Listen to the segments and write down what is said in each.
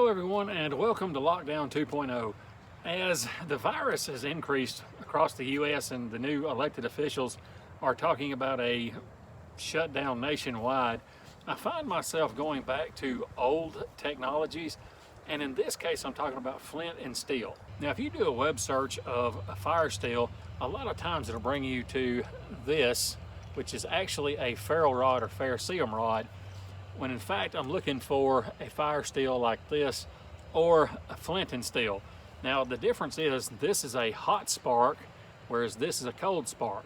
everyone, and welcome to Lockdown 2.0. As the virus has increased across the U.S. and the new elected officials are talking about a shutdown nationwide, I find myself going back to old technologies, and in this case I'm talking about flint and steel. Now if you do a web search of a fire steel, a lot of times it'll bring you to this, which is actually a ferrule rod or ferrocerium rod, when in fact I'm looking for a fire steel like this or a flint and steel. Now the difference is this is a hot spark, whereas this is a cold spark.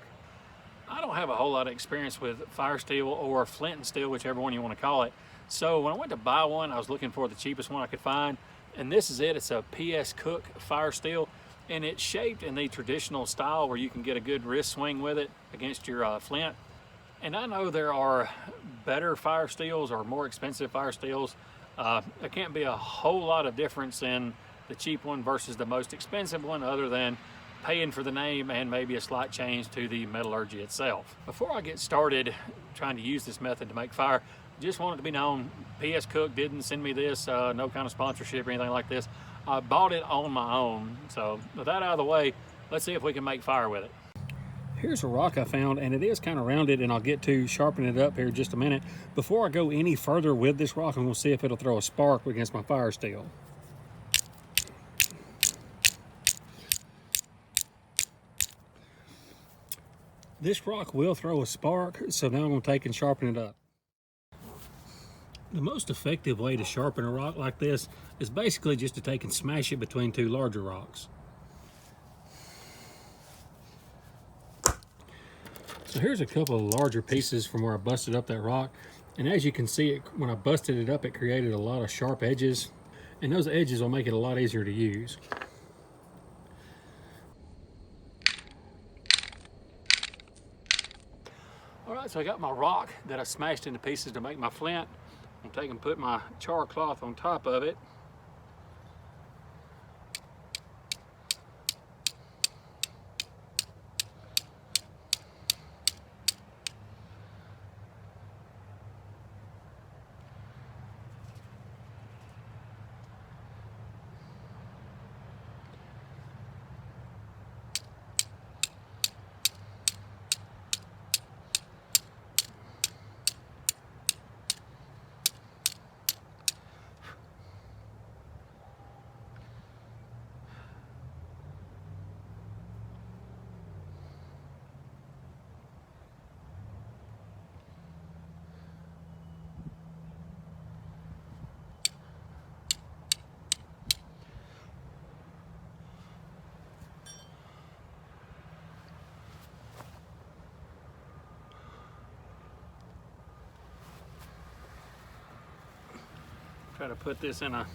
I don't have a whole lot of experience with fire steel or flint and steel, whichever one you want to call it. So when I went to buy one, I was looking for the cheapest one I could find, and this is it. It's a Pskook fire steel, and it's shaped in the traditional style where you can get a good wrist swing with it against your flint. And I know there are better fire steels or more expensive fire steels. There can't be a whole lot of difference in the cheap one versus the most expensive one, other than paying for the name and maybe a slight change to the metallurgy itself. Before I get started trying to use this method to make fire, just wanted to be known, Pskook didn't send me this, no kind of sponsorship or anything like this. I bought it on my own. So with that out of the way, let's see if we can make fire with it. Here's a rock I found, and it is kind of rounded, and I'll get to sharpen it up here in just a minute. Before I go any further with this rock, I'm going to see if it'll throw a spark against my fire steel. This rock will throw a spark, so now I'm going to take and sharpen it up. The most effective way to sharpen a rock like this is basically just to take and smash it between two larger rocks. So here's a couple of larger pieces from where I busted up that rock, and as you can see, when I busted it up, it created a lot of sharp edges, and those edges will make it a lot easier to use. All right, so I got my rock that I smashed into pieces to make my flint. I'm taking and put my char cloth on top of it. Try to put this in a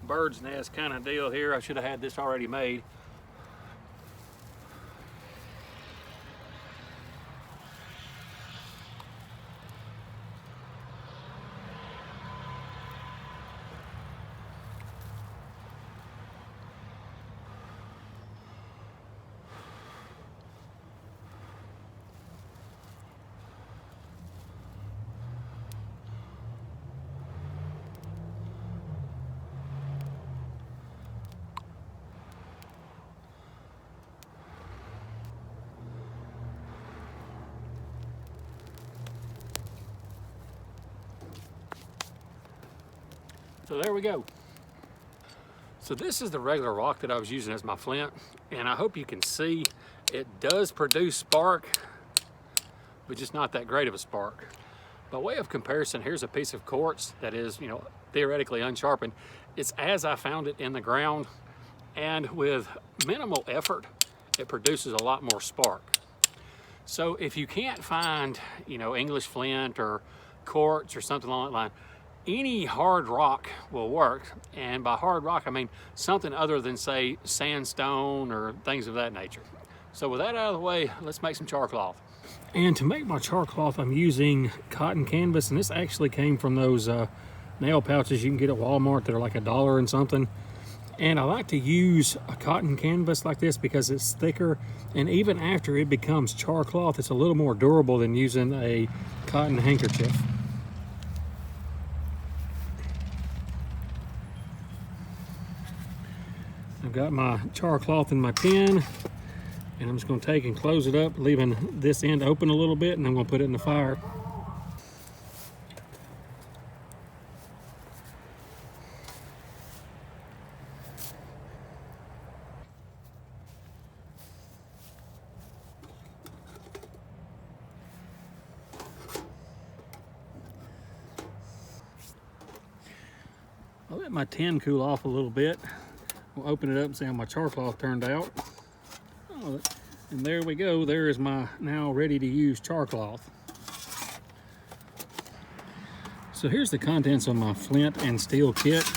bird's nest kind of deal here. I should have had this already made. So there we go. So this is the regular rock that I was using as my flint, and I hope you can see it does produce spark, but just not that great of a spark. By way of comparison, here's a piece of quartz that is, theoretically unsharpened. It's as I found it in the ground, and with minimal effort, it produces a lot more spark. So if you can't find, English flint or quartz or something along that line, any hard rock will work, and by hard rock I mean something other than, say, sandstone or things of that nature. So with that out of the way, let's make some char cloth. And to make my char cloth, I'm using cotton canvas, and this actually came from those nail pouches you can get at Walmart that are like $1 and something. And I like to use a cotton canvas like this because it's thicker, and even after it becomes char cloth, it's a little more durable than using a cotton handkerchief. I've got my char cloth in my tin, and I'm just going to take and close it up, leaving this end open a little bit, and I'm going to put it in the fire. I'll let my tin cool off a little bit. We'll open it up and see how my char cloth turned out. Oh, and there we go. There is my now ready to use char cloth. So here's the contents of my flint and steel kit.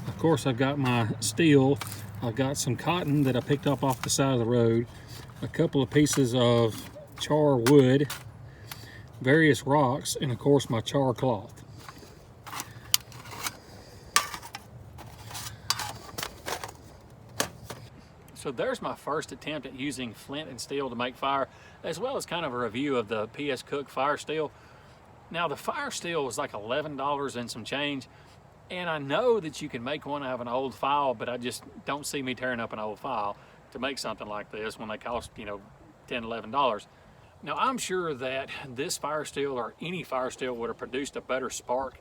Of course, I've got my steel. I've got some cotton that I picked up off the side of the road, a couple of pieces of char wood, various rocks, and of course my char cloth. So there's my first attempt at using flint and steel to make fire, as well as kind of a review of the Pskook fire steel. Now the fire steel was like $11 and some change, and I know that you can make one out of an old file, but I just don't see me tearing up an old file to make something like this when they cost, you know, $10, $11. Now I'm sure that this fire steel or any fire steel would have produced a better spark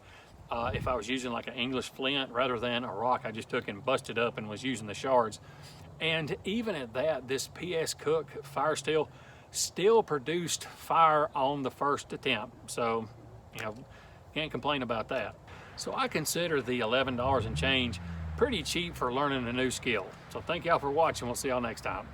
if I was using like an English flint rather than a rock I just took and busted up and was using the shards. And even at that, this Pskook fire steel still produced fire on the first attempt. So, you know, can't complain about that. So I consider the $11 and change pretty cheap for learning a new skill. So thank y'all for watching. We'll see y'all next time.